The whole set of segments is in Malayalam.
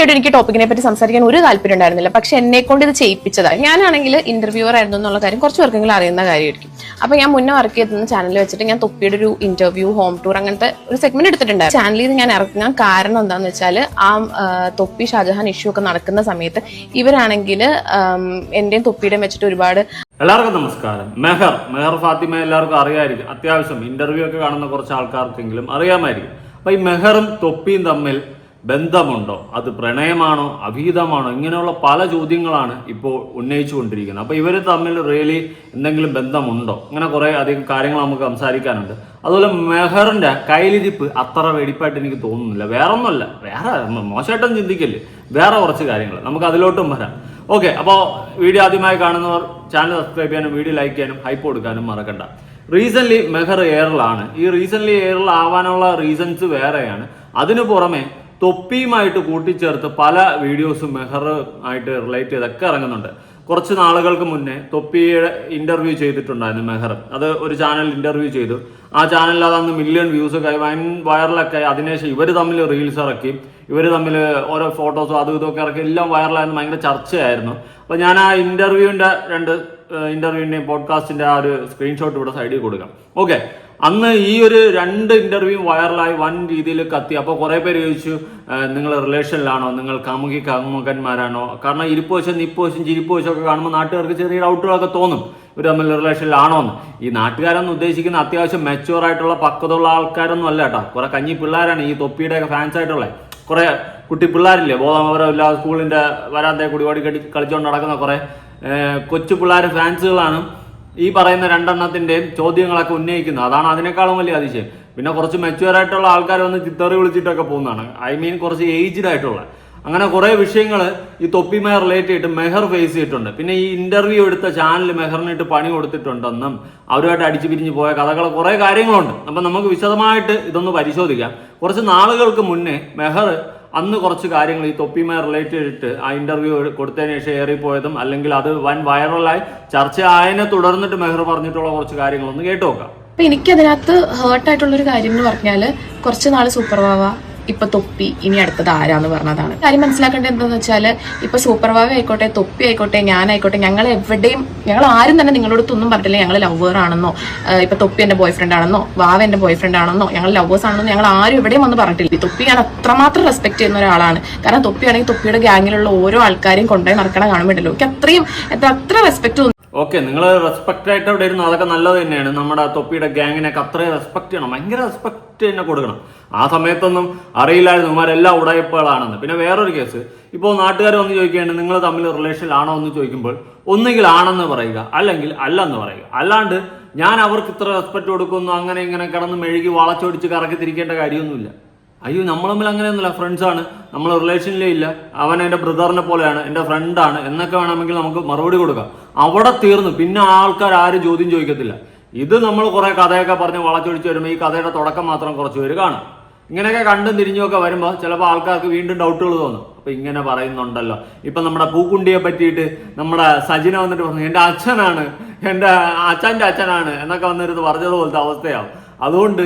എനിക്ക് ടോപ്പിക്കിനെ പറ്റി സംസാരിക്കാൻ ഒരു താല്പര്യം ഉണ്ടായിരുന്നില്ല. പക്ഷെ എന്നെ കൊണ്ട് ഇത് ചെയ്യിപ്പിച്ചതാണ്. ഞാനാണെങ്കിൽ ഇന്റർവ്യൂവർ ആയിരുന്നു എന്നുള്ള കാര്യം കുറച്ച് പേർക്കെങ്കിലും അറിയുന്ന കാര്യമായിരിക്കും. അപ്പൊ ഞാൻ മുന്നേ വർക്ക് ചെയ്തിരുന്ന ചാനലിൽ വെച്ചിട്ട് ഞാൻ തൊപ്പിയുടെ ഒരു ഇന്റർവ്യൂ, ഹോം ടൂർ അങ്ങനത്തെ ഒരു സെഗ്മെന്റ് എടുത്തിട്ടുണ്ടായിരുന്നു. ചാനലിൽ നിന്ന് ഞാൻ ഇറങ്ങാൻ കാരണം എന്താണെന്ന് വെച്ചാൽ ആ തൊപ്പി ഷാജഹാൻ ഇഷ്യൂ ഒക്കെ നടക്കുന്ന സമയത്ത് ഇവരാണെങ്കിൽ എന്റെയും തൊപ്പിയുടെയും വെച്ചിട്ട് ഒരുപാട്. എല്ലാവർക്കും നമസ്കാരം. മെഹർ ഫാത്തിമ എല്ലാവർക്കും അറിയാമായിരിക്കും. അത്യാവശ്യം ഇന്റർവ്യൂ ഒക്കെ കാണുന്ന കുറച്ച് ആൾക്കാർക്കെങ്കിലും അറിയാമായിരിക്കും. അപ്പൊ ഈ മെഹറും തൊപ്പിയും തമ്മിൽ ബന്ധമുണ്ടോ, അത് പ്രണയമാണോ, അഭീതമാണോ, ഇങ്ങനെയുള്ള പല ചോദ്യങ്ങളാണ് ഇപ്പോൾ ഉന്നയിച്ചുകൊണ്ടിരിക്കുന്നത്. അപ്പോൾ ഇവർ തമ്മിൽ റിയലി എന്തെങ്കിലും ബന്ധമുണ്ടോ, ഇങ്ങനെ കുറേ അധികം കാര്യങ്ങൾ നമുക്ക് സംസാരിക്കാനുണ്ട്. അതുപോലെ മെഹറിന്റെ കയ്യിലിരിപ്പ് അത്ര വെടിപ്പായിട്ട് എനിക്ക് തോന്നുന്നില്ല. വേറൊന്നുമല്ല, വേറെ മോശമായിട്ടൊന്നും ചിന്തിക്കല്ലേ, വേറെ കുറച്ച് കാര്യങ്ങൾ നമുക്ക് അതിലോട്ടും വരാം. ഓക്കെ, അപ്പോൾ വീഡിയോ ആദ്യമായി കാണുന്നവർ ചാനൽ സബ്സ്ക്രൈബ് ചെയ്യാനും വീഡിയോ ലൈക്ക് ചെയ്യാനും ഹൈപ്പ് കൊടുക്കാനും മറക്കണ്ട. റീസെന്റ് മെഹർ എയറിലാണ്. ഈ റീസെന്റ് എയറിൽ ആവാനുള്ള റീസൺസ് വേറെയാണ്. അതിനു പുറമെ തൊപ്പിയുമായിട്ട് കൂട്ടിച്ചേർത്ത് പല വീഡിയോസും മെഹർ ആയിട്ട് റിലേറ്റ് ചെയ്തൊക്കെ ഇറങ്ങുന്നുണ്ട്. കുറച്ച് നാളുകൾക്ക് മുന്നേ തൊപ്പിയുടെ ഇന്റർവ്യൂ ചെയ്തിട്ടുണ്ടായിരുന്നു മെഹർ. അത് ഒരു ചാനൽ ഇന്റർവ്യൂ ചെയ്തു. ആ ചാനലിൽ അതന്ന് മില്യൺ വ്യൂസ് ഒക്കെ ആയി, വൈറലൊക്കെ ആയി. അതിനുശേഷം ഇവർ തമ്മിൽ റീൽസ് ഇറക്കി, ഇവർ തമ്മിൽ ഓരോ ഫോട്ടോസും അതും ഇതൊക്കെ ഇറക്കി, എല്ലാം വൈറലായിരുന്നു, ഭയങ്കര ചർച്ചയായിരുന്നു. അപ്പോൾ ഞാൻ ആ ഇന്റർവ്യൂവിൻ്റെയും പോഡ്കാസ്റ്റിന്റെ ആ ഒരു സ്ക്രീൻഷോട്ട് ഇവിടെ സൈഡിൽ കൊടുക്കാം. ഓക്കെ, അന്ന് ഈ ഒരു 2 ഇന്റർവ്യൂ വൈറലായി വൻ രീതിയിൽ കത്തി. അപ്പോൾ കുറേ പേര് ചോദിച്ചു, നിങ്ങൾ റിലേഷനിലാണോ, നിങ്ങൾ കാമുകന്മാരാണോ? കാരണം ഇരിപ്പോശം, നിപ്പോശം, ചിരിപ്പോശം ഒക്കെ കാണുമ്പോൾ നാട്ടുകാർക്ക് ചെറിയ ഡൗട്ടുകളൊക്കെ തോന്നും, ഇവർ തമ്മിൽ റിലേഷനിലാണോ എന്ന്. ഈ നാട്ടുകാരെന്ന് ഉദ്ദേശിക്കുന്ന അത്യാവശ്യം മെച്യൂർ ആയിട്ടുള്ള പക്വതയുള്ള ആൾക്കാരൊന്നും അല്ല കേട്ടോ. കുറെ കഞ്ഞി പിള്ളേരാണ് ഈ തൊപ്പിയുടെയൊക്കെ ഫാൻസ് ആയിട്ടുള്ളത്. കുറെ കുട്ടി പിള്ളേരില്ലേ, ബോധമവരമില്ല, സ്കൂളിന്റെ വരാന്തയെ കൂടി ഓടി കളിച്ചുകൊണ്ട് നടക്കുന്ന കുറെ കൊച്ചു പിള്ളേർ ഫാൻസുകളാണ് ഈ പറയുന്ന 2 എണ്ണത്തിന്റെയും ചോദ്യങ്ങളൊക്കെ ഉന്നയിക്കുന്നത്. അതാണ് അതിനേക്കാളും വലിയ അതിശയം. പിന്നെ കുറച്ച് മെച്യൂർ ആയിട്ടുള്ള ആൾക്കാർ വന്ന് ചിത്തറി വിളിച്ചിട്ടൊക്കെ പോകുന്നതാണ്. കുറച്ച് ഏജ്ഡ് ആയിട്ടുള്ള അങ്ങനെ കുറെ വിഷയങ്ങൾ ഈ തൊപ്പിയുമായി റിലേറ്റ് ചെയ്തിട്ട് മെഹർ ഫേസ് ചെയ്തിട്ടുണ്ട്. പിന്നെ ഈ ഇന്റർവ്യൂ എടുത്ത ചാനൽ മെഹറിനിട്ട് പണി കൊടുത്തിട്ടുണ്ടെന്നും അവരുമായിട്ട് അടിച്ചു പിരിഞ്ഞു പോയ കഥകൾ കുറെ കാര്യങ്ങളുണ്ട്. അപ്പം നമുക്ക് വിശദമായിട്ട് ഇതൊന്ന് പരിശോധിക്കാം. കുറച്ച് നാളുകൾക്ക് മുന്നേ മെഹർ അന്ന് കുറച്ച് കാര്യങ്ങൾ ഈ തൊപ്പിയുമായി റിലേറ്റ് ചെയ്തിട്ട് ആ ഇന്റർവ്യൂ കൊടുത്തതിന് ശേഷം ഏറിപ്പോയതും അല്ലെങ്കിൽ അത് വൻ വൈറലായി ചർച്ച ആയതിനെ തുടർന്നിട്ട് മെഹർ പറഞ്ഞിട്ടുള്ള കുറച്ച് കാര്യങ്ങളൊന്ന് കേട്ടു നോക്കാം. അപ്പൊ എനിക്കതിനകത്ത് ഹേർട്ടായിട്ടുള്ളൊരു കാര്യം എന്ന് പറഞ്ഞാല്, കുറച്ച് നാള് സൂപ്പർ വാവ, ഇപ്പൊ തൊപ്പി, ഇനി അടുത്തത് ആരാന്ന് പറഞ്ഞതാണ്. കാര്യം മനസ്സിലാക്കേണ്ടത് എന്താന്ന് വെച്ചാൽ, ഇപ്പൊ സൂപ്പർ വാവ ആയിക്കോട്ടെ, തൊപ്പി ആയിക്കോട്ടെ, ഞാനായിക്കോട്ടെ, ഞങ്ങൾ ആരും തന്നെ നിങ്ങളോട് ഒന്നും പറഞ്ഞിട്ടില്ല ഞങ്ങൾ ലവർ ആണെന്നോ, ഇപ്പൊ തൊപ്പി എന്റെ ബോയ് ഫ്രണ്ട് ആണെന്നോ, വാവ എന്റെ ബോയ് ഫ്രണ്ട് ആണെന്നോ, ഞങ്ങൾ ലവേഴ്സ് ആണെന്നോ ഞങ്ങൾ ആരും എവിടെയും വന്ന് പറഞ്ഞിട്ടില്ല. തൊപ്പി ഞാൻ അത്രമാത്രം റെസ്പെക്ട് ചെയ്യുന്ന ഒരാളാണ്. കാരണം തൊപ്പിയാണെങ്കിൽ തൊപ്പിയുടെ ഗ്യാങ്ങിലുള്ള ഓരോ ആൾക്കാരെയും കൊണ്ടുപോയി നടക്കണം കാണുമ്പോഴല്ലോ എനിക്ക് അത്ര റെസ്പെക്ട് തോന്നുന്നു. ഓക്കെ, നിങ്ങൾ റെസ്പെക്ട് ആയിട്ട് അവിടെ ഇരുന്നു, അതൊക്കെ നല്ലത് തന്നെയാണ്. നമ്മുടെ തൊപ്പിയുടെ ഗ്യാങ്ങിനൊക്കെ അത്രയും റെസ്പെക്ട് ചെയ്യണം, ഭയങ്കര റെസ്പെക്ട് തന്നെ കൊടുക്കണം. ആ സമയത്തൊന്നും അറിയില്ലായിരുന്നു ഇവന്മാരെല്ലാം ഉടായ്പകളാണെന്ന്. പിന്നെ വേറൊരു കേസ്, ഇപ്പോൾ നാട്ടുകാർ വന്ന് ചോദിക്കുകയാണ് നിങ്ങൾ തമ്മിൽ റിലേഷനിലാണോ എന്ന് ചോദിക്കുമ്പോൾ ഒന്നുകിൽ ആണെന്ന് പറയുക, അല്ലെങ്കിൽ അല്ലെന്ന് പറയുക. അല്ലാണ്ട് ഞാൻ അവർക്ക് ഇത്ര റെസ്പെക്ട് കൊടുക്കുന്നു അങ്ങനെ ഇങ്ങനെ കിടന്ന് മെഴുകി വളച്ചൊടിച്ച് കറക്കി തിരിക്കേണ്ട കാര്യമൊന്നുമില്ല. അയ്യോ, നമ്മൾ തമ്മിൽ അങ്ങനെയൊന്നുമില്ല, ഫ്രണ്ട്സാണ്, നമ്മൾ റിലേഷനിലേ ഇല്ല, അവൻ എൻ്റെ ബ്രദറിനെ പോലെയാണ്, എൻ്റെ ഫ്രണ്ടാണ് എന്നൊക്കെ വേണമെങ്കിൽ നമുക്ക് മറുപടി കൊടുക്കാം. അവിടെ തീർന്നു. പിന്നെ ആൾക്കാർ ആരും ചോദ്യം ചോദിക്കത്തില്ല. ഇത് നമ്മൾ കുറെ കഥയൊക്കെ പറഞ്ഞ് വളച്ചൊടിച്ച് വരുമ്പോൾ ഈ കഥയുടെ തുടക്കം മാത്രം കുറച്ച് പേര് കാണും. ഇങ്ങനെയൊക്കെ കണ്ടും തിരിഞ്ഞൊക്കെ വരുമ്പോൾ ചിലപ്പോൾ ആൾക്കാർക്ക് വീണ്ടും ഡൗട്ടുകൾ തോന്നും. അപ്പൊ ഇങ്ങനെ പറയുന്നുണ്ടല്ലോ, ഇപ്പൊ നമ്മുടെ പൂക്കുണ്ടിയെ പറ്റിയിട്ട് നമ്മുടെ സജിന വന്നിട്ട് പറഞ്ഞു എൻ്റെ അച്ഛനാണ്, എൻ്റെ അച്ഛൻ്റെ അച്ഛനാണ് എന്നൊക്കെ വന്നിരുന്ന് പറഞ്ഞതുപോലത്തെ അവസ്ഥയാവും. അതുകൊണ്ട്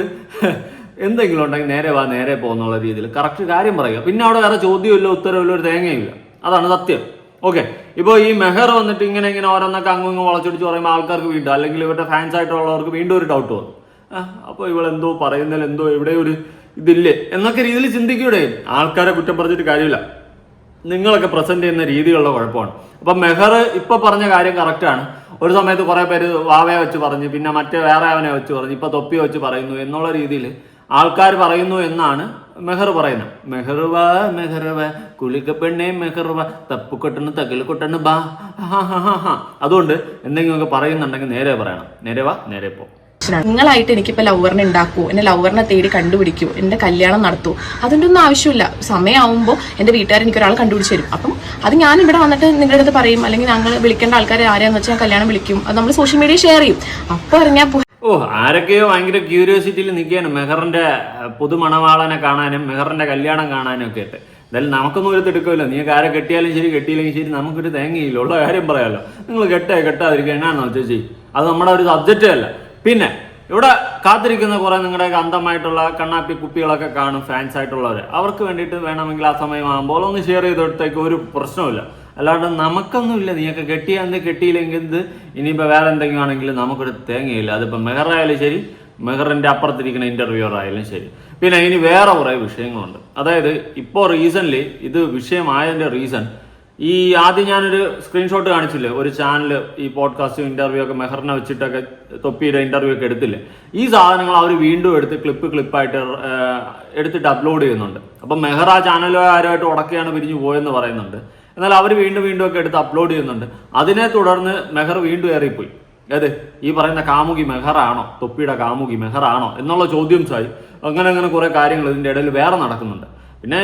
എന്തെങ്കിലും ഉണ്ടെങ്കിൽ നേരെ വാ, നേരെ പോകുന്നുള്ള രീതിയിൽ കറക്റ്റ് കാര്യം പറയുക. പിന്നെ അവിടെ വേറെ ചോദ്യമില്ല, ഉത്തരവില്ല, ഒരു തേങ്ങയില്ല. അതാണ് സത്യം. ഓക്കെ, ഇപ്പോൾ ഈ മെഹർ വന്നിട്ട് ഇങ്ങനെ ഓരോന്നൊക്കെ അങ്ങ് വളച്ചൊടിച്ച് പറയുമ്പോൾ ആൾക്കാർക്ക് വീണ്ടും, അല്ലെങ്കിൽ ഇവരുടെ ഫാൻസ് ആയിട്ടുള്ളവർക്ക് വീണ്ടും ഒരു ഡൗട്ട് വന്നു. അപ്പോൾ ഇവളെന്തോ പറയുന്നതിൽ എന്തോ ഇവിടെ ഒരു ഇതില്ലേ എന്നൊക്കെ രീതിയിൽ ചിന്തിക്കൂടെ. ആൾക്കാരെ കുറ്റം പറഞ്ഞിട്ട് കാര്യമില്ല, നിങ്ങളൊക്കെ പ്രസന്റ് ചെയ്യുന്ന രീതികളുടെ കുഴപ്പമാണ്. അപ്പം മെഹർ ഇപ്പൊ പറഞ്ഞ കാര്യം കറക്റ്റാണ്. ഒരു സമയത്ത് കുറെ പേര് വാവയെ വെച്ച് പറഞ്ഞു, പിന്നെ മറ്റേ വേറെ അവനെ വെച്ച് പറഞ്ഞു, ഇപ്പൊ തൊപ്പിയെ വെച്ച് പറയുന്നു എന്നുള്ള രീതിയിൽ ആൾക്കാർ പറയുന്നു എന്നാണ് മെഹർ പറയുന്നത്. മെഹറുവ കുളിക്ക പെണ്ണേ മെഹറുവ, തപ്പ് കൊട്ടണ് തകല് കൊട്ടണ് ബാ. അതുകൊണ്ട് എന്തെങ്കിലുമൊക്കെ പറയുന്നുണ്ടെങ്കിൽ നേരെ പറയണം. നേരെ വാ, നേരെ പോ. നിങ്ങളായിട്ട് എനിക്കിപ്പോ ലവറിനെ ഉണ്ടാക്കൂ, എന്നെ ലവറിനെ തേടി കണ്ടുപിടിക്കൂ, എന്റെ കല്യാണം നടത്തൂ, അതിൻ്റെ ഒന്നും ആവശ്യമില്ല. സമയമാകുമ്പോൾ എന്റെ വീട്ടുകാർ എനിക്ക് ഒരാൾ കണ്ടുപിടിച്ച് തരും. അപ്പം അത് ഞാൻ ഇവിടെ വന്നിട്ട് നിങ്ങളുടെ അടുത്ത് പറയും, അല്ലെങ്കിൽ ഞങ്ങൾ വിളിക്കേണ്ട ആൾക്കാരെ ആരെയാന്ന് വെച്ചാൽ കല്യാണം വിളിക്കും. അത് നമ്മൾ സോഷ്യൽ മീഡിയ ഷെയർ ചെയ്യും. അപ്പൊ അറിഞ്ഞാൽ ആരൊക്കെയോ ഭയങ്കര ക്യൂരിയോസിറ്റിയിൽ നിൽക്കുകയാണ് മെഹറിന്റെ പുതുമണവാളനെ കാണാനും മെഹറിന്റെ കല്യാണം കാണാനും ഒക്കെ ആയിട്ട്. എന്തായാലും നമുക്കൊന്നും ഒരു തിടുക്കമില്ല. നീ ആരെ കെട്ടിയാലും ശരി കെട്ടിയില്ലെങ്കിൽ ശരി നമുക്കൊരു തേങ്ങയില്ല. ഉള്ള കാര്യം പറയാമല്ലോ. നിങ്ങൾ കെട്ടാതിരിക്കുക എന്നാണെന്ന് വെച്ചാൽ ചെയ്യും. അത് നമ്മുടെ ഒരു സബ്ജക്റ്റേ അല്ല. പിന്നെ ഇവിടെ കാത്തിരിക്കുന്ന കുറെ നിങ്ങളുടെ അന്ധമായിട്ടുള്ള കണ്ണാപ്പി കുപ്പികളൊക്കെ കാണും, ഫാൻസ് ആയിട്ടുള്ളവർ. അവർക്ക് വേണ്ടിയിട്ട് വേണമെങ്കിൽ ആ സമയമാകുമ്പോൾ ഒന്ന് ഷെയർ ചെയ്തെടുത്തേക്ക് ഒരു പ്രശ്നമില്ല. അല്ലാണ്ട് നമുക്കൊന്നുമില്ല. നീയൊക്കെ കെട്ടിയില്ലെങ്കിൽ ഇത് ഇനിയിപ്പോൾ വേറെ എന്തെങ്കിലും ആണെങ്കിലും നമുക്കൊരു തേങ്ങയില്ല. അതിപ്പോൾ മെഹറായാലും ശരി, മെഹറിൻ്റെ അപ്പുറത്തിരിക്കുന്ന ഇൻ്റർവ്യൂവർ ആയാലും ശരി. പിന്നെ ഇനി വേറെ കുറേ വിഷയങ്ങളുണ്ട്. അതായത് ഇപ്പോൾ റീസൺലി ഇത് വിഷയമായതിൻ്റെ റീസൺ, ഈ ആദ്യം ഞാനൊരു സ്ക്രീൻഷോട്ട് കാണിച്ചില്ലേ, ഒരു ചാനൽ ഈ പോഡ്കാസ്റ്റും ഇൻ്റർവ്യൂ ഒക്കെ മെഹറിനെ വെച്ചിട്ടൊക്കെ തൊപ്പിയുടെ ഇൻ്റർവ്യൂ ഒക്കെ എടുത്തില്ലേ, ഈ സാധനങ്ങൾ അവർ വീണ്ടും എടുത്ത് ക്ലിപ്പായിട്ട് എടുത്തിട്ട് അപ്ലോഡ് ചെയ്യുന്നുണ്ട്. അപ്പം മെഹർ ആ ചാനലുകാരുമായിട്ട് ഉടക്കെയാണ് പിരിഞ്ഞു പോയെന്ന് പറയുന്നുണ്ട്. എന്നാൽ അവർ വീണ്ടും ഒക്കെ എടുത്ത് അപ്ലോഡ് ചെയ്യുന്നുണ്ട്. അതിനെ തുടർന്ന് മെഹർ വീണ്ടും ഏറിപ്പോയി. ഏത് ഈ പറയുന്ന കാമുകി മെഹറാണോ, തൊപ്പിയുടെ കാമുകി മെഹറാണോ എന്നുള്ള ചോദ്യംസായി. അങ്ങനെ കുറേ കാര്യങ്ങൾ ഇതിൻ്റെ ഇടയിൽ വേറെ നടക്കുന്നുണ്ട്. പിന്നെ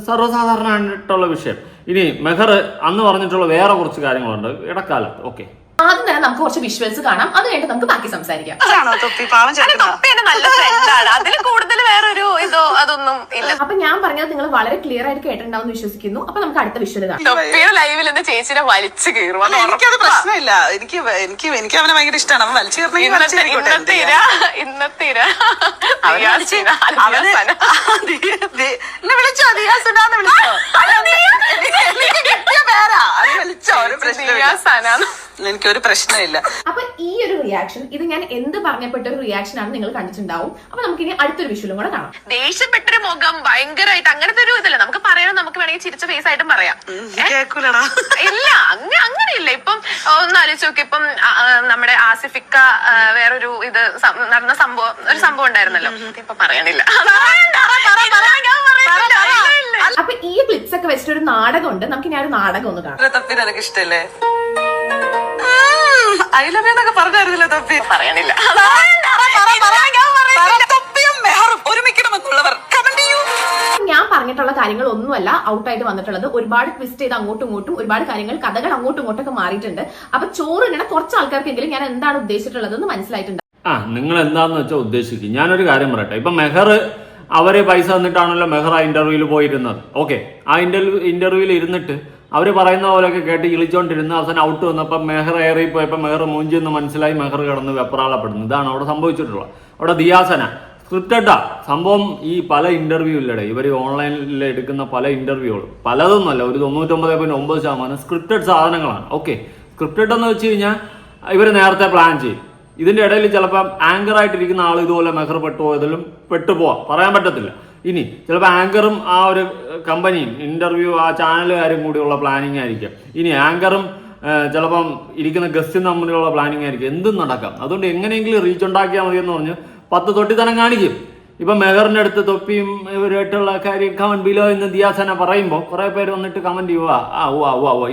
സർവ്വസാധാരണമായിട്ടുള്ള വിഷയം. ഇനി മെഹർ അന്ന് പറഞ്ഞിട്ടുള്ള വേറെ കുറച്ച് കാര്യങ്ങളുണ്ട് ഇടക്കാലത്ത്. ഓക്കെ, ആദ്യം തന്നെ നമുക്ക് കുറച്ച് വിഷ്വൽസ് കാണാം, അത് കഴിഞ്ഞിട്ട് നമുക്ക് ബാക്കി സംസാരിക്കാം. തൊപ്പി എന്റെ നല്ല ഫ്രണ്ടാണ്, അതിൽ കൂടുതൽ വേറൊരു ഇതോ അതൊന്നും ഇല്ല. അപ്പൊ ഞാൻ പറഞ്ഞത് നിങ്ങൾ വളരെ ക്ലിയർ ആയിട്ട് കേട്ടിട്ടുണ്ടാവും വിശ്വസിക്കുന്നു. അപ്പൊ നമുക്ക് അടുത്ത വിഷ്വൽ കാണാം. തൊപ്പിയുടെ ലൈവിൽ എന്റെ ചേച്ചിനെ വലിച്ചു കീറും. എനിക്കത് പ്രശ്നമില്ല, എനിക്ക് അവനെ ഭയങ്കര ഇഷ്ടമാണ്. അവൻ വലിച്ചു കീറുന്ന ഇന്നത്തെ വിളിച്ചോ ദിയാസനാന്ന് വിളിച്ചോ, എനിക്കൊരു പ്രശ്നമില്ല. അപ്പൊ ഈ ഒരു റിയാക്ഷൻ, ഇത് ഞാൻ എന്ത് പറഞ്ഞപ്പെട്ട ഒരു റിയാക്ഷൻ ആണ് നിങ്ങൾ കണ്ടിട്ടുണ്ടാവും. അപ്പൊ നമുക്ക് ഇനി അടുത്തൊരു വിഷ്വലും കൂടെ കാണാം. ദേഷ്യപ്പെട്ടൊരു മുഖം, ഭയങ്കരമായിട്ട് അങ്ങനത്തെ ഒരു ഇതല്ല. നമുക്ക് പറയണം, നമുക്ക് വേണമെങ്കിൽ ചിരിച്ച ഫേസ് ആയിട്ടും പറയാം. ഇല്ല, അങ്ങനെയില്ല. ഇപ്പം ഒന്ന് ആലോചിച്ച് നോക്കി, ഇപ്പം നമ്മുടെ ആസിഫിക്ക വേറൊരു ഇത് നടന്ന ഒരു സംഭവം ഉണ്ടായിരുന്നല്ലോ, ഇപ്പൊ പറയണില്ല. അപ്പൊ ഈ ക്ലിപ്സ് ഒക്കെ വെച്ചിട്ട് ഒരു നാടകം ഉണ്ട്. നമുക്ക് ഇനി ആ ഒരു നാടകം ഒന്ന് കാണാം. തപ്പി നിനക്ക് ഇഷ്ടല്ലേ? ഐ ലവ് യു എന്നൊക്കെ പറഞ്ഞായിരുന്നില്ല തപ്പി. പറയണില്ല. തൊപ്പിയും മെഹറും ഒരുമിക്കണമെന്നുള്ളവർ കമന്റ് ചെയ്യൂ. ഞാൻ പറഞ്ഞിട്ടുള്ള കാര്യങ്ങൾ ഒന്നുമല്ല ഔട്ടായിട്ട് വന്നിട്ടുള്ളത്. ഒരുപാട് ട്വിസ്റ്റ് ചെയ്ത് അങ്ങോട്ടും ഇങ്ങോട്ടും ഒരുപാട് കാര്യങ്ങൾ, കഥകൾ അങ്ങോട്ടും ഇങ്ങോട്ടൊക്കെ മാറിയിട്ടുണ്ട്. അപ്പൊ ചോറ് ഇങ്ങനെ കുറച്ച് ആൾക്കാർക്കെങ്കിലും ഞാൻ എന്താണ് ഉദ്ദേശിച്ചിട്ടുള്ളതെന്ന് മനസ്സിലായിട്ടുണ്ട്. നിങ്ങൾ എന്താന്ന് വെച്ചാൽ ഉദ്ദേശിക്കും. ഞാനൊരു കാര്യം പറയട്ടെ. ഇപ്പൊ മെഹർ അവരെ പൈസ തന്നിട്ടാണല്ലോ മെഹർ ആ ഇന്റർവ്യൂവിൽ പോയിരുന്നത്. ഓക്കെ, ആ ഇന്റർവ്യൂവിൽ ഇരുന്നിട്ട് അവർ പറയുന്ന പോലെയൊക്കെ കേട്ട് ഇളിച്ചോണ്ടിരുന്ന് അവസാനം ഔട്ട് വന്നപ്പോൾ മെഹർ ഏറി പോയപ്പോൾ മെഹർ മൂഞ്ചെന്ന് മനസ്സിലായി മെഹർ കിടന്ന് വെപ്രാളപ്പെടുന്നു. ഇതാണ് അവിടെ സംഭവിച്ചിട്ടുള്ളത്. അവിടെ ദിയാസന സ്ക്രിപ്റ്റഡാ സംഭവം. ഈ പല ഇന്റർവ്യൂ ഇല്ലടെ, ഇവർ ഓൺലൈനിൽ എടുക്കുന്ന പല ഇന്റർവ്യൂകളും പലതൊന്നുമല്ല, ഒരു 99.9% സ്ക്രിപ്റ്റഡ് സാധനങ്ങളാണ്. ഓക്കെ, സ്ക്രിപ്റ്റഡ് എന്ന് വെച്ച് കഴിഞ്ഞാൽ ഇവർ നേരത്തെ പ്ലാൻ ചെയ്യും. ഇതിന്റെ ഇടയിൽ ചിലപ്പോൾ ആങ്കറായിട്ടിരിക്കുന്ന ആൾ ഇതുപോലെ മെഹർ പെട്ടുപോയതിലും പെട്ടുപോവാം, പറയാൻ പറ്റത്തില്ല. ഇനി ചിലപ്പോൾ ആങ്കറും ആ ഒരു കമ്പനിയും ഇന്റർവ്യൂ ആ ചാനലുകാരും കൂടിയുള്ള പ്ലാനിങ് ആയിരിക്കും. ഇനി ആങ്കറും ചിലപ്പം ഇരിക്കുന്ന ഗസ്റ്റും തമ്മിലുള്ള പ്ലാനിങ് ആയിരിക്കും. എന്തും നടക്കാം. അതുകൊണ്ട് എങ്ങനെയെങ്കിലും റീച്ച് ഉണ്ടാക്കിയാൽ മതി എന്ന് പറഞ്ഞ് 10 തൊട്ടിത്തനം കാണിക്കും. ഇപ്പം മെഹറിൻ്റെ അടുത്ത് തൊപ്പിയും ഇവരുമായിട്ടുള്ള കാര്യം കമന്റ് ബിലോ എന്ന് ദിയാസന പറയുമ്പോൾ കുറേ പേര് വന്നിട്ട് കമന്റ് ചെയ്യുക.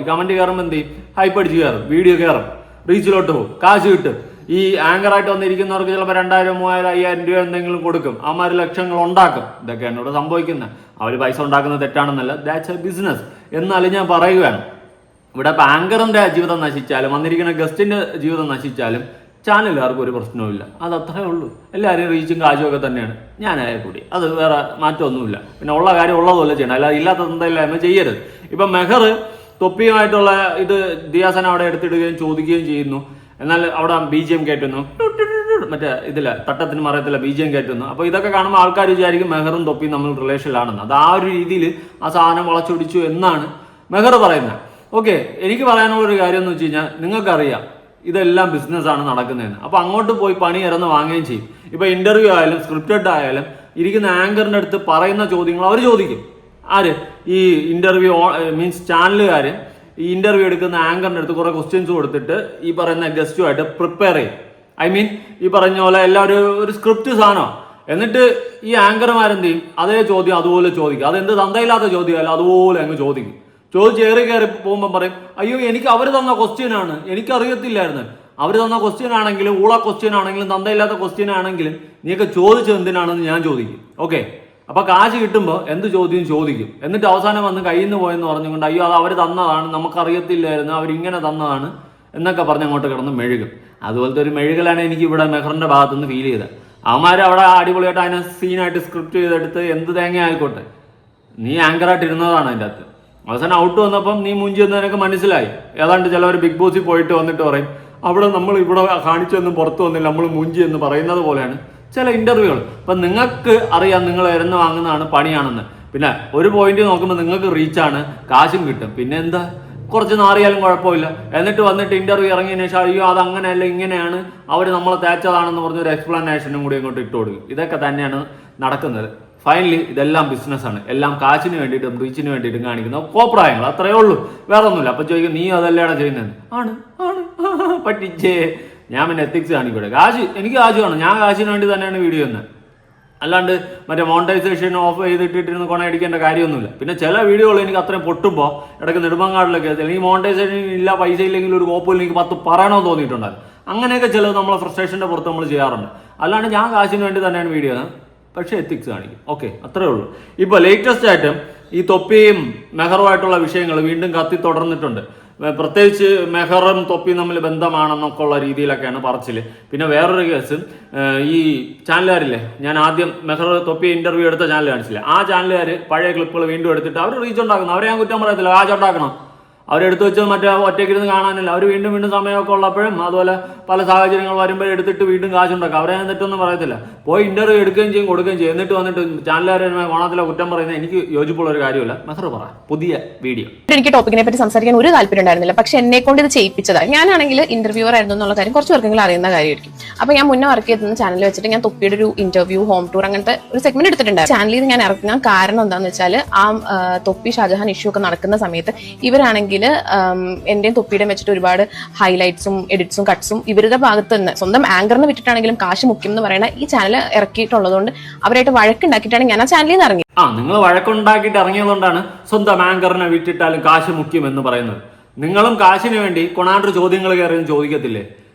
ഈ കമന്റ് കയറുമ്പോൾ എന്ത് ചെയ്യും? ഹൈപ്പ് അടിച്ച് കയറും, വീഡിയോ കയറും, റീച്ചിലോട്ട് പോകും, കാശ് കിട്ടും. ഈ ആങ്കറായിട്ട് വന്നിരിക്കുന്നവർക്ക് ചിലപ്പോൾ 2000, 3000, 5000 രൂപ എന്തെങ്കിലും കൊടുക്കും. അവന്മാർ ലക്ഷങ്ങൾ ഉണ്ടാക്കും. ഇതൊക്കെയാണ് ഇവിടെ സംഭവിക്കുന്നത്. അവർ പൈസ ഉണ്ടാക്കുന്നത് തെറ്റാണെന്നല്ല, ദാറ്റ്സ് എ ബിസിനസ് എന്നാലും ഞാൻ പറയുകയാണ്. ഇവിടെ ഇപ്പം ആങ്കറിൻ്റെ ജീവിതം നശിച്ചാലും വന്നിരിക്കുന്ന ഗസ്റ്റിൻ്റെ ജീവിതം നശിച്ചാലും ചാനലുകാർക്ക് ഒരു പ്രശ്നവുമില്ല. അത് അത്രേ ഉള്ളൂ. എല്ലാവരും റീച്ചും കാശും ഒക്കെ തന്നെയാണ്. ഞാനായ കൂടി അത് വേറെ മാറ്റമൊന്നുമില്ല. പിന്നെ ഉള്ള കാര്യം ഉള്ളതുപോലെ ചെയ്യണം, അല്ലാതെ ഇല്ലാത്ത എന്തെല്ലാം ചെയ്യരുത്. ഇപ്പം മെഹർ തൊപ്പിയുമായിട്ടുള്ള ഇത് ദിയാസന അവിടെ എടുത്തിടുകയും ചോദിക്കുകയും ചെയ്യുന്നു. എന്നാൽ അവിടെ BGM കയറ്റുന്നു, മറ്റേ ഇതില്ല തട്ടത്തിന് മറയത്തില്ല BGM കയറ്റുന്നു. അപ്പോൾ ഇതൊക്കെ കാണുമ്പോൾ ആൾക്കാർ വിചാരിക്കും മെഹറും തൊപ്പിയും തമ്മിൽ റിലേഷനിലാണെന്ന്. അത് ആ ഒരു രീതിയിൽ ആ സാധനം വളച്ചൊടിച്ചു എന്നാണ് മെഹർ പറയുന്നത്. ഓക്കെ, എനിക്ക് പറയാനുള്ളൊരു കാര്യം എന്ന് വെച്ച് കഴിഞ്ഞാൽ നിങ്ങൾക്കറിയാം ഇതെല്ലാം ബിസിനസ്സാണ് നടക്കുന്നതെന്ന്. അപ്പോൾ അങ്ങോട്ട് പോയി പണി ഇറന്ന് വാങ്ങുകയും ചെയ്യും. ഇപ്പോൾ ഇന്റർവ്യൂ ആയാലും സ്ക്രിപ്റ്റഡ് ആയാലും ഇരിക്കുന്ന ആങ്കറിൻ്റെ അടുത്ത് പറയുന്ന ചോദ്യങ്ങൾ അവർ ചോദിക്കും. ആര്? ഈ ഇന്റർവ്യൂ മീൻസ് ചാനലുകാർ ഈ ഇന്റർവ്യൂ എടുക്കുന്ന ആങ്കറിൻ്റെ അടുത്ത് കുറേ ക്വസ്റ്റ്യൻസ് കൊടുത്തിട്ട് ഈ പറയുന്ന ഗസ്റ്റുമായിട്ട് പ്രിപ്പയർ ചെയ്യും. ഐ മീൻ ഈ പറഞ്ഞ പോലെ എല്ലാവരും ഒരു സ്ക്രിപ്റ്റ് സാധനമാണ്. എന്നിട്ട് ഈ ആങ്കർമാരെന്ത് ചെയ്യും? അതേ ചോദ്യം അതുപോലെ ചോദിക്കും. അതെന്ത് തന്തയില്ലാത്ത ചോദ്യമല്ല, അതുപോലെ അങ്ങ് ചോദിക്കും. ചോദിച്ച് കയറി പോകുമ്പോൾ പറയും, അയ്യോ എനിക്ക് അവർ തന്ന ക്വസ്റ്റ്യൻ ആണ്, എനിക്കറിയത്തില്ലായിരുന്നു. അവർ തന്ന ക്വസ്റ്റ്യൻ ആണെങ്കിലും ഊള ക്വസ്റ്റ്യൻ ആണെങ്കിലും തന്തയില്ലാത്ത ക്വസ്റ്റ്യൻ ആണെങ്കിലും നീയൊക്കെ ചോദിച്ചത് എന്തിനാണെന്ന് ഞാൻ ചോദിക്കും. ഓക്കെ, അപ്പൊ കാശ് കിട്ടുമ്പോൾ എന്ത് ചോദ്യം ചോദിക്കും. എന്നിട്ട് അവസാനം വന്ന് കയ്യിൽ നിന്ന് പോയെന്ന് പറഞ്ഞുകൊണ്ട് അയ്യോ അത് അവർ തന്നതാണ്, നമുക്കറിയത്തില്ലായിരുന്നു, അവരിങ്ങനെ തന്നതാണ് എന്നൊക്കെ പറഞ്ഞ് അങ്ങോട്ട് കിടന്ന് മെഴുകും. അതുപോലത്തെ ഒരു മെഴുകലാണ് എനിക്ക് ഇവിടെ മെഹറിന്റെ ഭാഗത്തുനിന്ന് ഫീൽ ചെയ്തത്. അവന്മാർ അവിടെ അടിപൊളിയായിട്ട് അതിനെ സീനായിട്ട് സ്ക്രിപ്റ്റ് ചെയ്തെടുത്ത് എന്ത് തേങ്ങ ആയിക്കോട്ടെ, നീ ആങ്കറായിട്ട് ഇരുന്നതാണ് അതിൻ്റെ അകത്ത്. അവസാനം ഔട്ട് വന്നപ്പം നീ മുഞ്ചി എന്നതിനൊക്കെ മനസ്സിലായി. ഏതാണ്ട് ചിലവർ ബിഗ് ബോസിൽ പോയിട്ട് വന്നിട്ട് പറയും അവിടെ നമ്മൾ ഇവിടെ കാണിച്ചൊന്നും പുറത്തു വന്നില്ല, നമ്മൾ മുഞ്ചി എന്ന് പറയുന്നത് പോലെയാണ് ചില ഇന്റർവ്യൂകൾ. അപ്പം നിങ്ങൾക്ക് അറിയാം നിങ്ങൾ ഇരന്ന് വാങ്ങുന്നതാണ് പണിയാണെന്ന്. പിന്നെ ഒരു പോയിന്റ് നോക്കുമ്പോൾ നിങ്ങൾക്ക് റീച്ചാണ്, കാശും കിട്ടും. പിന്നെ എന്താ, കുറച്ച് നാറിയാലും കുഴപ്പമില്ല. എന്നിട്ട് വന്നിട്ട് ഇന്റർവ്യൂ ഇറങ്ങിയതിനു ശേഷം അയ്യോ അത് അങ്ങനെയല്ല ഇങ്ങനെയാണ്, അവർ നമ്മളെ തേച്ചതാണെന്ന് പറഞ്ഞൊരു എക്സ്പ്ലനേഷനും കൂടി ഇങ്ങോട്ട് ഇട്ട് കൊടുക്കും. ഇതൊക്കെ തന്നെയാണ് നടക്കുന്നത്. ഫൈനലി ഇതെല്ലാം ബിസിനസ്സാണ്, എല്ലാം കാശിന് വേണ്ടിയിട്ടും റീച്ചിന് വേണ്ടിയിട്ടും കാണിക്കുന്ന കോപ്രായങ്ങൾ, അത്രയേ ഉള്ളൂ, വേറെ ഒന്നുമില്ല. അപ്പൊ ചോദിക്കും നീ അതെല്ലാം ചെയ്യുന്നത് ആണ് ആണ് പറ്റിച്ചേ. ഞാൻ പിന്നെ എത്തിക്സ് കാണിക്കൂടെ, കാശ് എനിക്ക് കാശ് വേണം, ഞാൻ കാശിന് വേണ്ടി തന്നെയാണ് വീഡിയോ എന്ന്, അല്ലാണ്ട് മറ്റേ മോണിറ്റൈസേഷൻ ഓഫ് ചെയ്തിട്ടിരുന്ന് കൊണയടിക്കേണ്ട കാര്യമൊന്നുമില്ല. പിന്നെ ചില വീഡിയോകൾ എനിക്ക് അത്രയും പൊട്ടുമ്പോൾ ഇടയ്ക്ക് നെടുമങ്ങാടിലൊക്കെ അല്ലെങ്കിൽ മോണിറ്റൈസേഷൻ ഇല്ല, പൈസ ഇല്ലെങ്കിൽ ഒരു കോപ്പിൽ എനിക്ക് 10 പറയണമെന്ന് തോന്നിയിട്ടുണ്ടായിരുന്നു. അങ്ങനെയൊക്കെ ചിലത് നമ്മളെ ഫ്രസ്ട്രേഷൻ്റെ പുറത്ത് നമ്മൾ ചെയ്യാറുണ്ട്. അല്ലാണ്ട് ഞാൻ കാശിന് വേണ്ടി തന്നെയാണ് വീഡിയോ, പക്ഷേ എത്തിക്സ് കാണിക്കും. ഓക്കെ, അത്രേ ഉള്ളൂ. ഇപ്പോൾ ലേറ്റസ്റ്റ് ആയിട്ട് ഈ തൊപ്പിയും മെഹറുമായിട്ടുള്ള വിഷയങ്ങൾ വീണ്ടും കത്തി തുടർന്നിട്ടുണ്ട്. പ്രത്യേകിച്ച് മെഹറും തൊപ്പിയും തമ്മിൽ ബന്ധമാണെന്നൊക്കെ ഉള്ള രീതിയിലൊക്കെയാണ് പറച്ചില്. പിന്നെ വേറൊരു കേസ്, ഈ ചാനലുകാരില്ലേ, ഞാൻ ആദ്യം മെഹർ തൊപ്പി ഇന്റർവ്യൂ എടുത്ത ചാനൽ കാണിച്ചില്ല, ആ ചാനലുകാർ പഴയ ക്ലിപ്പുകൾ വീണ്ടും എടുത്തിട്ട് അവർ റീച്ച് ഉണ്ടാക്കുന്നു. അവരെ ഞാൻ കുറ്റം പറയത്തില്ല, കാശുണ്ടാക്കണം. അവരെടുത്ത് വെച്ച് മറ്റേ ഒറ്റയ്ക്കിരുന്ന് കാണാനില്ല, അവർ വീണ്ടും വീണ്ടും സമയമൊക്കെ ഉള്ളപ്പോഴും അതുപോലെ പല സാഹചര്യങ്ങൾ വരുമ്പോൾ എടുത്തിട്ട് വീണ്ടും കാശുണ്ടാക്കുക. അവരെ ഞാൻ തെറ്റൊന്നും പറയത്തില്ല. പോയി ഇന്റർവ്യൂ എടുക്കുകയും ചെയ്യും, കൊടുക്കുകയും ചെയ്യും. എന്നിട്ട് വന്നിട്ട് ചാനലുകാരെ ഓണത്തിലെ കുറ്റം പറയുന്നത് എനിക്ക് യോജിപ്പുള്ള ഒരു കാര്യമല്ല. മെഹർ പറ പുതിയ വീഡിയോ. എനിക്ക് ടോപ്പിക്കിനെ പറ്റി സംസാരിക്കാൻ ഒരു താല്പര്യം ഉണ്ടായിരുന്നില്ല, പക്ഷെ എന്നെ കൊണ്ട് ഇത് ചെയ്യിപ്പിച്ചതാണ്. ഞാനാണെങ്കിൽ ഇന്റർവ്യൂവർ ആയിരുന്നു എന്നുള്ള കാര്യം കുറച്ച് പേർക്കെങ്കിലും അറിയുന്ന കാര്യമായിരിക്കും. അപ്പൊ ഞാൻ മുന്നേ വർക്ക് ചെയ്തിരുന്ന ചാനൽ വെച്ചിട്ട് ഞാൻ തൊപ്പിയുടെ ഒരു ഇന്റർവ്യൂ, ഹോം ടൂർ അങ്ങനത്തെ ഒരു സെഗ്മെന്റ് എടുത്തിട്ടുണ്ടായിരുന്നു. ചാനലിൽ ഞാൻ ഇറങ്ങാൻ കാരണം എന്താണെന്ന് വെച്ചാൽ ആ തൊപ്പി ഷാജഹാൻ ഇഷ്യൂ ഒക്കെ നടക്കുന്ന സമയത്ത് ഇവരാണെങ്കിൽ എന്റെയും തൊപ്പിയുടെയും വെച്ചിട്ട് ഒരുപാട് ഹൈലൈറ്റ്സും എഡിറ്റ്സും കട്ട്സും ഇവരുടെ ഭാഗത്ത് നിന്ന് സ്വന്തം ആങ്കറിനെ വിട്ടിട്ടാണെങ്കിലും കാശ് മുഖ്യം എന്ന് പറയുന്ന ഈ ചാനൽ ഇറക്കിയിട്ടുള്ളതുകൊണ്ട് അവരായിട്ട് വഴക്കുണ്ടാക്കിയിട്ടാണ് ഞാൻ ആ ചാനലിൽ നിന്ന് ഇറങ്ങി. നിങ്ങൾ വഴക്കുണ്ടാക്കിയിട്ട് ഇറങ്ങിയതുകൊണ്ടാണ് സ്വന്തം ആങ്കറിനെ വിട്ടിട്ടാലും കാശ് മുഖ്യം എന്ന് പറയുന്നത്. നിങ്ങളും കാശിന് വേണ്ടി കൊണാണ്ടർ ചോദ്യങ്ങൾ കയറിയും ചോദിക്കത്തില്ലേ?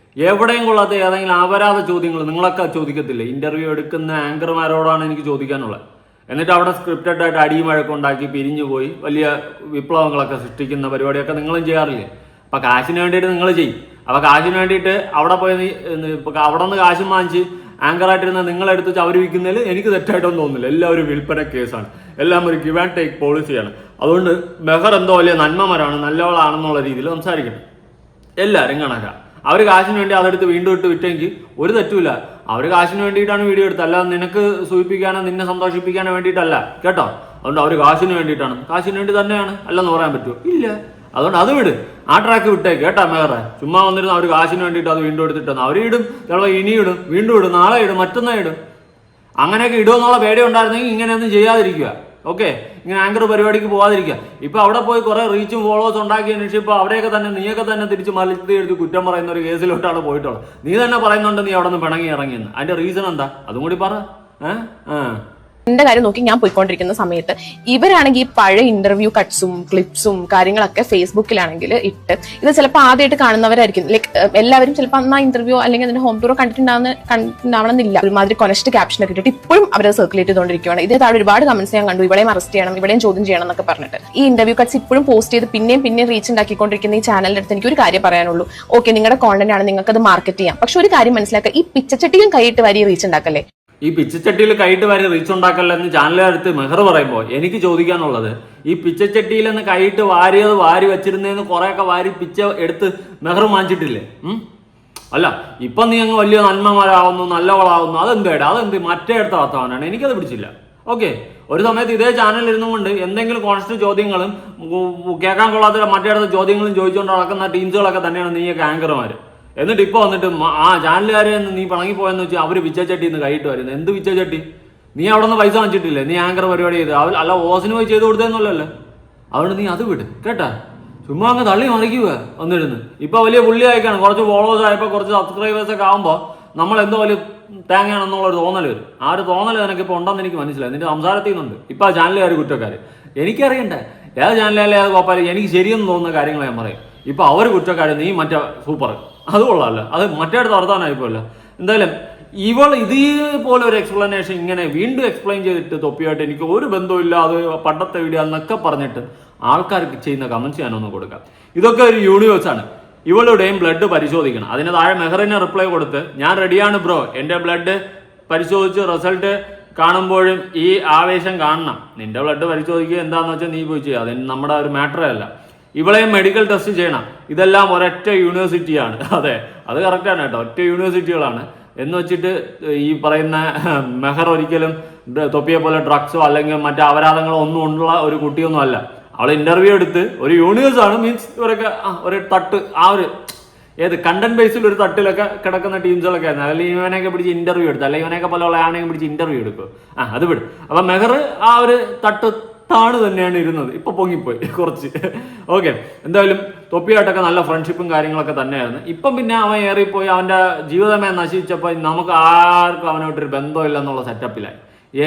എവിടെയും കൊള്ളാത്ത ഏതെങ്കിലും അപരാധ ചോദ്യങ്ങൾ നിങ്ങളൊക്കെ ചോദിക്കത്തില്ലേ? ഇന്റർവ്യൂ എടുക്കുന്ന ആങ്കർമാരോടാണ് എനിക്ക് ചോദിക്കാനുള്ളത്. എന്നിട്ട് അവിടെ സ്ക്രിപ്റ്റഡ് ആയിട്ട് അടിയും വഴക്കുണ്ടാക്കി പിരിഞ്ഞു പോയി വലിയ വിപ്ലവങ്ങളൊക്കെ സൃഷ്ടിക്കുന്ന പരിപാടിയൊക്കെ നിങ്ങളും ചെയ്യാറില്ലേ? അപ്പൊ കാശിന് വേണ്ടിയിട്ട് നിങ്ങൾ ചെയ്യും. അപ്പൊ കാശിന് വേണ്ടിയിട്ട് അവിടെ പോയി അവിടെ നിന്ന് കാശും വാങ്ങിച്ച് ആങ്കറായിട്ടിരുന്ന നിങ്ങളെടുത്ത് അവർ വിൽക്കുന്നതിൽ എനിക്ക് തെറ്റായിട്ടൊന്നും തോന്നുന്നില്ല. എല്ലാവരും വിൽപ്പന കേസാണ്, എല്ലാം ഒരു ഗിവ് ആൻഡ് ടേക്ക് പോളിസിയാണ്. അതുകൊണ്ട് മെഹർ എന്തോ വലിയ നന്മമാരാണ്, നല്ലവളാണെന്നുള്ള രീതിയിൽ സംസാരിക്കണം. എല്ലാവരും കണക്കാം. അവർ കാശിന് വേണ്ടി അതെടുത്ത് വീണ്ടും ഇട്ട് വിറ്റെങ്കിൽ ഒരു തെറ്റുമില്ല. അവർ കാശിന് വേണ്ടിയിട്ടാണ് വീഡിയോ എടുത്തത്, അല്ലാതെ നിനക്ക് സൂചിപ്പിക്കാനോ നിന്നെ സന്തോഷിപ്പിക്കാനോ വേണ്ടിയിട്ടല്ല കേട്ടോ. അതുകൊണ്ട് അവർ കാശിന് വേണ്ടിയിട്ടാണ്, കാശിന് വേണ്ടി തന്നെയാണ്, അല്ലെന്ന് പറയാൻ പറ്റുമോ? ഇല്ല. അതുകൊണ്ട് അത് വിട്, ആ ട്രാക്ക് വിട്ടേക്ക് കേട്ടാ. മെഹറെ ചുമ്മാ വന്നിരുന്നു അവർ കാശിന് വേണ്ടിയിട്ട് അത് വീണ്ടും എടുത്തിട്ടാണ് അവരിടും. ചിലപ്പോൾ ഇനി ഇടും, വീണ്ടും ഇടും, നാളെ ഇടും, മറ്റന്നാ ഇടും. അങ്ങനെയൊക്കെ ഇടുമെന്നുള്ള പേടി ഉണ്ടായിരുന്നെങ്കിൽ ഇങ്ങനെയൊന്നും ചെയ്യാതിരിക്കുക. ഓക്കെ, ഇങ്ങനെ ആങ്കർ പരിപാടിക്ക് പോകാതിരിക്കുക. ഇപ്പൊ അവിടെ പോയി കുറെ റീച്ചും ഫോളോവേഴ്സ് ഉണ്ടാക്കിയതിന് ശേഷം ഇപ്പൊ അവിടെയൊക്കെ തന്നെ നീയൊക്കെ തന്നെ തിരിച്ച് മലത്തി എടുത്ത് കുറ്റം പറയുന്ന ഒരു കേസിലോട്ടാണ് പോയിട്ടുള്ളത്. നീ തന്നെ പറയുന്നുണ്ട് നീ അവിടെ നിന്ന് പിണങ്ങി ഇറങ്ങിയെന്ന്. അതിന്റെ റീസൺ എന്താ? അതും കൂടി പറ. എന്റെ കാര്യം നോക്കി ഞാൻ പോയിക്കൊണ്ടിരിക്കുന്ന സമയത്ത് ഇവരാണെങ്കിൽ ഈ പഴയ ഇന്റർവ്യൂ കട്ട്സും ക്ലിപ്സും കാര്യങ്ങളൊക്കെ ഫേസ്ബുക്കിലാണെങ്കിൽ ഇട്ട് ഇത് ചിലപ്പോൾ ആദ്യമായിട്ട് കാണുന്നവരായിരിക്കും. ലൈക്ക് എല്ലാവരും ചിലപ്പോൾ അന്ന് ആ ഇന്റർവ്യൂ അല്ലെങ്കിൽ അതിന്റെ ഹോം ടൂറോ കണ്ടിട്ടുണ്ടാവണമെന്നില്ല. ഒരുമാതിരി കൊനസ്റ്റ് ക്യാപ്ഷനൊക്കെ ഇട്ടിട്ട് ഇപ്പോഴും അവരത് സർക്കുലേറ്റ് ചെയ്തുകൊണ്ടിരിക്കുകയാണ്. ഇതേ താഴെ ഒരുപാട് കമന്റ്സ് ഞാൻ കണ്ടു, ഇവിടെയും അറസ്റ്റ് ചെയ്യണം, ഇവിടെയും ചോദ്യം ചെയ്യണം എന്നൊക്കെ പറഞ്ഞിട്ട്. ഈ ഇന്റർവ്യൂ കട്ട്സ് ഇപ്പോഴും പോസ്റ്റ് ചെയ്ത് പിന്നെയും റീച്ച് ഉണ്ടാക്കിക്കൊണ്ടിരിക്കുന്ന ഈ ചാനലിന്റെ അടുത്ത് എനിക്ക് ഒരു കാര്യം പറയാനുള്ളൂ. ഓക്കെ, നിങ്ങളുടെ കോണ്ടന്റ് ആണ്, നിങ്ങൾക്ക് അത് മാർക്കറ്റ് ചെയ്യാം. പക്ഷെ ഒരു കാര്യം മനസ്സിലാക്കുക, ഈ പിച്ചച്ചട്ടിയും കൈയിട്ട് വരി റീച്ച് ഉണ്ടാക്കല്ലേ. ഈ പിച്ചച്ചട്ടിയിൽ കൈയിട്ട് വാരി റീച്ച് ഉണ്ടാക്കല്ലെന്ന് ചാനലുകാരടുത്ത് മെഹർ പറയുമ്പോൾ എനിക്ക് ചോദിക്കാനുള്ളത്, ഈ പിച്ചച്ചട്ടിയിൽ നിന്ന് കൈയിട്ട് വാരി വെച്ചിരുന്നതെന്ന് കുറെയൊക്കെ വാരി പിച്ച എടുത്ത് മെഹർ വാങ്ങിച്ചിട്ടില്ലേ? അല്ല, ഇപ്പൊ നീ അങ്ങ് വലിയ നന്മമാരാവുന്നു, നല്ലവളാവുന്നു, അതെന്ത് മറ്റേ അടുത്ത വാർത്തവാനാണ്. എനിക്കത് പിടിച്ചില്ല. ഓക്കെ, ഒരു സമയത്ത് ഇതേ ചാനലിൽ ഇരുന്നും കൊണ്ട് എന്തെങ്കിലും കോൺസ്റ്റന്റ് ചോദ്യങ്ങളും കേൾക്കാൻ കൊള്ളാത്ത മറ്റേ അടുത്ത ചോദ്യങ്ങളും ചോദിച്ചുകൊണ്ട് നടക്കുന്ന ടീംസുകളൊക്കെ തന്നെയാണ് നീയൊക്കെ ആങ്കർമാർ. എന്നിട്ട് ഇപ്പൊ വന്നിട്ട് ആ ചാനലുകാരെ നീ പണങ്ങിപ്പോയെന്ന് വെച്ചാൽ അവര് പിച്ചച്ചട്ടി നിന്ന് കൈയിട്ട് വരുന്നത്. എന്ത് പിച്ചച്ചട്ടി? നീ അവിടെ നിന്ന് പൈസ വാങ്ങിച്ചിട്ടില്ലേ? നീ ആങ്കർ പരിപാടി ചെയ്ത് അല്ല ഓസിന് പോയി ചെയ്ത് കൊടുത്തതെന്നല്ലോ. അതുകൊണ്ട് നീ അത് വിട് കേട്ടാ. ചുമ്മാ അങ്ങ് തള്ളി മറിക്കുക വന്നിരുന്ന്. ഇപ്പൊ വലിയ പുള്ളി ആയിക്കാണ്, കുറച്ച് ഫോളോവേഴ്സ് ആയപ്പോൾ കുറച്ച് സബ്സ്ക്രൈബേഴ്സ് ഒക്കെ ആകുമ്പോൾ നമ്മൾ എന്തോ വലിയ തേങ്ങയാണെന്നുള്ളൊരു തോന്നൽ വരും. ആ ഒരു തോന്നൽ നിനക്ക് ഇപ്പൊ ഉണ്ടെന്ന് എനിക്ക് മനസ്സിലായി. നിന്റെ സംസാരത്തിൽ നിന്നുണ്ട് ഇപ്പൊ ആ ചാനലുകാർ കുറ്റക്കാര്. എനിക്കറിയണ്ടേ ഏത് ചാനലിലെ ഏത് കോപ്പാലും എനിക്ക് ശരിയെന്ന് തോന്നുന്ന കാര്യങ്ങൾ ഞാൻ പറയും. ഇപ്പൊ അവർ കുറ്റക്കാര്, നീ മറ്റേ സൂപ്പർ, അത് കൊള്ളാമല്ലോ. അത് മറ്റേ അടുത്ത് വർത്താനായിപ്പോല്ല. എന്തായാലും ഇവൾ ഇതേപോലെ ഒരു എക്സ്പ്ലനേഷൻ ഇങ്ങനെ വീണ്ടും എക്സ്പ്ലെയിൻ ചെയ്തിട്ട് തൊപ്പിയായിട്ട് എനിക്ക് ഒരു ബന്ധമില്ല, അത് പണ്ടത്തെ വീഡിയോ എന്നൊക്കെ പറഞ്ഞിട്ട് ആൾക്കാർക്ക് ചെയ്യുന്ന കമന്റ്സ് ഞാനൊന്ന് കൊടുക്കാം. ഇതൊക്കെ ഒരു യൂണിവേഴ്സാണ്. ഇവളുടെയും ബ്ലഡ് പരിശോധിക്കണം. അതിന് താഴെ മെഹറിന് റിപ്ലൈ കൊടുത്ത് ഞാൻ റെഡിയാണ് ബ്രോ, എൻ്റെ ബ്ലഡ് പരിശോധിച്ച് റിസൾട്ട് കാണുമ്പോഴും ഈ ആവേശം കാണണം. നിന്റെ ബ്ലഡ് പരിശോധിക്കുക എന്താണെന്ന് വെച്ചാൽ നീ പോയി ചെയ്യുക, അതിന് നമ്മുടെ ഒരു മാറ്ററേ അല്ല. ഇവളെയും മെഡിക്കൽ ടെസ്റ്റ് ചെയ്യണം. ഇതെല്ലാം ഒരൊറ്റ യൂണിവേഴ്സിറ്റിയാണ്. അതെ, അത് കറക്റ്റാണ് കേട്ടോ, ഒറ്റ യൂണിവേഴ്സിറ്റികളാണ്. എന്ന് വെച്ചിട്ട് ഈ പറയുന്ന മെഹർ ഒരിക്കലും തൊപ്പിയെ പോലെ ഡ്രഗ്സോ അല്ലെങ്കിൽ മറ്റു അപരാധങ്ങളോ ഒന്നും ഉള്ള ഒരു കുട്ടിയൊന്നും അല്ല. അവൾ ഇന്റർവ്യൂ എടുത്ത് ഒരു യൂണിവേഴ്സാണ്, മീൻസ് ഇവരൊക്കെ ഒരു തട്ട്, ആ ഒരു ഏത് കണ്ടന്റ് ബേസിൽ ഒരു തട്ടിലൊക്കെ കിടക്കുന്ന ടീംസുകളൊക്കെ ആയിരുന്നു. അല്ലെങ്കിൽ ഇവനെയൊക്കെ പിടിച്ച് ഇന്റർവ്യൂ എടുത്ത്, അല്ലെങ്കിൽ ഇവനെയൊക്കെ പോലെയുള്ള ആണെങ്കിലും പിടിച്ച് ഇന്റർവ്യൂ എടുക്കും. അത് വിടും. അപ്പൊ മെഹർ ആ ഒരു താണ് തന്നെയാണ് ഇരുന്നത്. ഇപ്പൊ പൊങ്ങിപ്പോയി കുറച്ച്. ഓക്കെ, എന്തായാലും തൊപ്പിയായിട്ടൊക്കെ നല്ല ഫ്രണ്ട്ഷിപ്പും കാര്യങ്ങളൊക്കെ തന്നെയായിരുന്നു. ഇപ്പം പിന്നെ അവൻ ഏറിപ്പോയി, അവന്റെ ജീവിതമേ നശിച്ചപ്പോൾ നമുക്ക് ആർക്കും അവനോട്ടൊരു ബന്ധമില്ല എന്നുള്ള സെറ്റപ്പിലായി.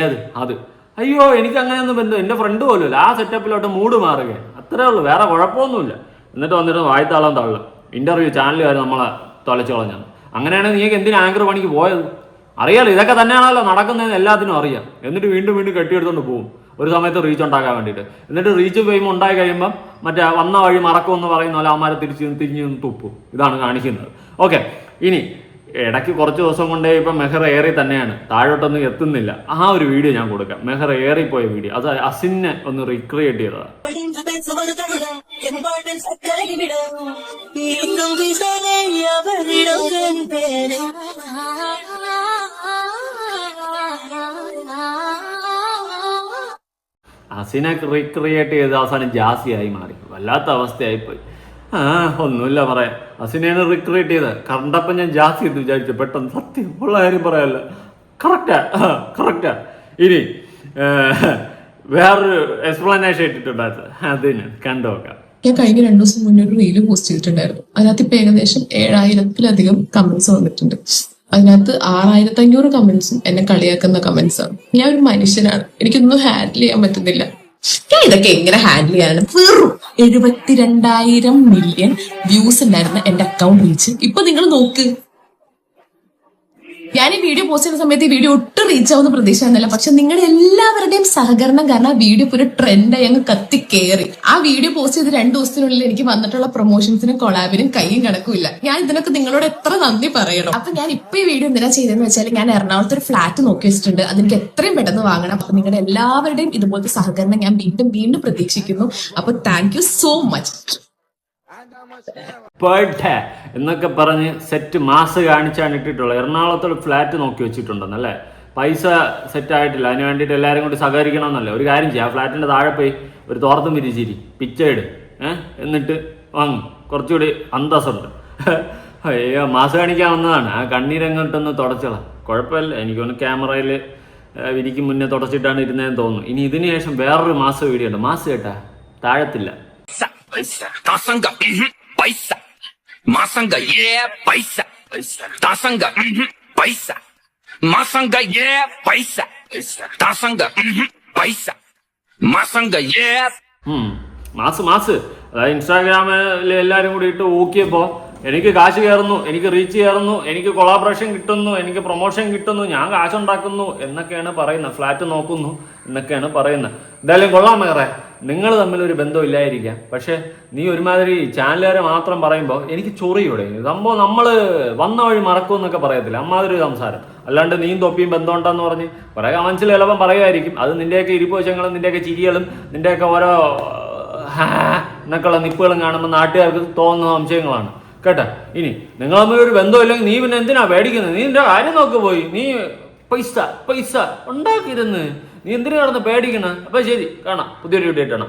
ഏത് അത് അയ്യോ എനിക്ക് അങ്ങനെയൊന്നും ബന്ധം, എൻ്റെ ഫ്രണ്ട് പോലുമില്ല. ആ സെറ്റപ്പിലോട്ട് മൂഡ് മാറുകയാണ്, അത്രേ ഉള്ളൂ, വേറെ കുഴപ്പമൊന്നുമില്ല. എന്നിട്ട് വന്നിട്ട് വായ്ത്താളം തള്ളും. ഇന്റർവ്യൂ ചാനലുകാർ നമ്മളെ തൊലച്ചു കളഞ്ഞാണ്. അങ്ങനെയാണെങ്കിൽ നീക്ക് എന്തിനാ ആങ്കർ പണിക്ക് പോയത്? അറിയാലോ ഇതൊക്കെ തന്നെയാണല്ലോ നടക്കുന്നതെന്ന് എല്ലാത്തിനും അറിയാം. എന്നിട്ട് വീണ്ടും വീണ്ടും കെട്ടിയെടുത്തോണ്ട് പോകും ഒരു സമയത്ത് റീച്ച് ഉണ്ടാക്കാൻ വേണ്ടിയിട്ട്. എന്നിട്ട് റീച്ച് ഫെയിം ഉണ്ടായി കഴിയുമ്പം മറ്റേ വന്ന വഴി മറക്കുമെന്ന് പറയുന്ന പോലെ അവന്മാരെ തിരിഞ്ഞ് തുപ്പും. ഇതാണ് കാണിക്കുന്നത്. ഓക്കെ, ഇനി ഇടയ്ക്ക് കുറച്ച് ദിവസം കൊണ്ടേ ഇപ്പം മെഹർ ഏറി തന്നെയാണ്, താഴോട്ടൊന്നും എത്തുന്നില്ല. ആ ഒരു വീഡിയോ ഞാൻ കൊടുക്കാം, മെഹർ ഏറിപ്പോയ വീഡിയോ. അത് അസിനെ ഒന്ന് റീക്രിയേറ്റ് ചെയ്തതാണ്. അസിനെ റീക്രിയേറ്റ് ചെയ്ത് അവസാനം ജാസിയായി മാറി, വല്ലാത്ത അവസ്ഥയായിപ്പോയി. ഒന്നുമില്ല പറയാം, അസിനെയാണ് റിക്രിയേറ്റ് ചെയ്തത്. കണ്ടപ്പം ഞാൻ ജാസി എന്ന് വിചാരിച്ചു പെട്ടെന്ന്. സത്യം ഉള്ള കാര്യം പറയാമല്ല, കറക്റ്റാ. ഇനി വേറൊരു എക്സ്പ്ലനേഷൻ ഇട്ടിട്ടുണ്ടായിരുന്നു, അത് ഞാൻ കണ്ടുനോക്കാം. ഞാൻ കഴിഞ്ഞ 2 ദിവസം മുന്നേ ഒരു റീല് പോസ്റ്റ് ചെയ്തിട്ടുണ്ടായിരുന്നു. അതിനകത്ത് ഇപ്പൊ ഏകദേശം 7000-ത്തിലധികം കമന്റ്സ് വന്നിട്ടുണ്ട്. അതിനകത്ത് 6500 കമന്റ്സും എന്നെ കളിയാക്കുന്ന കമന്റ്സ് ആണ്. ഞാൻ ഒരു മനുഷ്യനാണ്, എനിക്കൊന്നും ഹാൻഡിൽ ചെയ്യാൻ പറ്റുന്നില്ല. ഞാൻ ഇതൊക്കെ എങ്ങനെ ഹാൻഡിൽ ചെയ്യാനാണ്? വെറും 72,000 മില്യൺ വ്യൂസ് ഉണ്ടായിരുന്ന എന്റെ അക്കൗണ്ട് റീച്ച് ഇപ്പൊ നിങ്ങൾ നോക്ക്. ഞാൻ ഈ വീഡിയോ പോസ്റ്റ് ചെയ്യുന്ന സമയത്ത് ഈ വീഡിയോ ഒട്ടും റീച്ച് ആവുന്ന പ്രതീക്ഷ എന്നല്ല, പക്ഷെ നിങ്ങളുടെ എല്ലാവരുടെയും സഹകരണം കാരണം ആ വീഡിയോ ഒരു ട്രെൻഡായി അങ്ങ് കത്തിക്കേറി. ആ വീഡിയോ പോസ്റ്റ് ചെയ്ത് 2 ദിവസത്തിനുള്ളിൽ എനിക്ക് വന്നിട്ടുള്ള പ്രൊമോഷൻസിനും കൊളാബിനും കൈയും കണക്കുമില്ല. ഞാൻ ഇതിനൊക്കെ നിങ്ങളോട് എത്ര നന്ദി പറയണം. അപ്പൊ ഞാൻ ഇപ്പൊ ഈ വീഡിയോ എന്തിനാ ചെയ്തതെന്ന് വെച്ചാൽ, ഞാൻ എറണാകുളത്ത് ഒരു ഫ്ലാറ്റ് നോക്കി വെച്ചിട്ടുണ്ട്, അതെനിക്ക് എത്രയും പെട്ടെന്ന് വാങ്ങണം. അപ്പൊ നിങ്ങളുടെ എല്ലാവരുടെയും ഇതുപോലത്തെ സഹകരണം ഞാൻ വീണ്ടും പ്രതീക്ഷിക്കുന്നു. അപ്പൊ താങ്ക് യു സോ മച്ച്. എന്നൊക്കെ പറഞ്ഞ് സെറ്റ് മാസ് കാണിച്ചാണ് ഇട്ടിട്ടുള്ളത്. എറണാകുളത്തൊരു ഫ്ലാറ്റ് നോക്കി വെച്ചിട്ടുണ്ടെന്നല്ലേ, പൈസ സെറ്റ് ആയിട്ടില്ല. അതിന് വേണ്ടിയിട്ട് എല്ലാവരും കൂടി സഹകരിക്കണമെന്നല്ലേ. ഒരു കാര്യം ചെയ്യാം, ആ ഫ്ലാറ്റിന്റെ താഴെ പോയി ഒരു തോർത്തും വിരിച്ചിരി പിച്ചയിട്, എന്നിട്ട് വാങ്ങും, കുറച്ചുകൂടി അന്തസ്സുണ്ട്. അയ്യോ, മാസ് കാണിക്കാൻ വന്നതാണ്. ആ കണ്ണീരങ്ങോട്ടൊന്ന് തുടച്ചോളാം, കുഴപ്പമില്ല. എനിക്കൊന്ന് ക്യാമറയിൽ വിരിക്കും മുന്നേ തുടച്ചിട്ടാണ് ഇരുന്നതെന്ന് തോന്നുന്നു. ഇനി ഇതിന് ശേഷം വേറൊരു മാസ് വീഡിയോ ഉണ്ട്. മാസ് കേട്ടാ താഴത്തില്ല. Tasanga, paisa. Masanga, yeah, paisa. Tasanga, paisa. Masanga, yeah, paisa. Tasanga, paisa. Masanga, yeah. Mass അതായത് ഇൻസ്റ്റാഗ്രാമിൽ എല്ലാവരും കൂടി ഇട്ട് ഊക്കിയപ്പോൾ എനിക്ക് കാശ് കയറുന്നു, എനിക്ക് റീച്ച് കയറുന്നു, എനിക്ക് കൊളാബറേഷൻ കിട്ടുന്നു, എനിക്ക് പ്രൊമോഷൻ കിട്ടുന്നു, ഞാൻ കാശുണ്ടാക്കുന്നു എന്നൊക്കെയാണ് പറയുന്നത്. ഫ്ലാറ്റ് നോക്കുന്നു എന്നൊക്കെയാണ് പറയുന്നത്. എന്തായാലും കൊള്ളാം മെഹറെ, നിങ്ങൾ തമ്മിലൊരു ബന്ധം ഇല്ലായിരിക്കാം, പക്ഷെ നീ ഒരുമാതിരി ചാനലുകാരെ മാത്രം പറയുമ്പോൾ എനിക്ക് ചൊറിയൂടെ. സംഭവം നമ്മൾ വന്ന വഴി മറക്കുമെന്നൊക്കെ പറയത്തില്ല, അമ്മാതിരി സംസാരം. അല്ലാണ്ട് നീയും തൊപ്പിയും ബന്ധമുണ്ടെന്ന് പറഞ്ഞ് കുറെ കമൻസിൽ ചിലപ്പം പറയുമായിരിക്കും. അത് നിന്റെയൊക്കെ ഇരിപ്പോശങ്ങളും നിന്റെയൊക്കെ ചിരികളും നിന്റെയൊക്കെ ഓരോ എന്നൊക്കെയുള്ള നിപ്പുകളും കാണുമ്പോൾ നാട്ടുകാർക്ക് തോന്നുന്ന സംശയങ്ങളാണ് കേട്ടാ. ഇനി നിങ്ങൾ തമ്മിൽ ഒരു ബന്ധമില്ലെങ്കിൽ നീ പിന്നെ എന്തിനാ പേടിക്കുന്നത്? നീ നിന്റെ കാര്യം നോക്ക് പോയി. നീ പൈസ ഉണ്ടാക്കിയിരുന്ന് നീ എന്തിനു കിടന്ന് പേടിക്കണം? അപ്പൊ ശരി, കാണാം, പുതിയൊരു വീഡിയോ ആയിട്ടാണ്.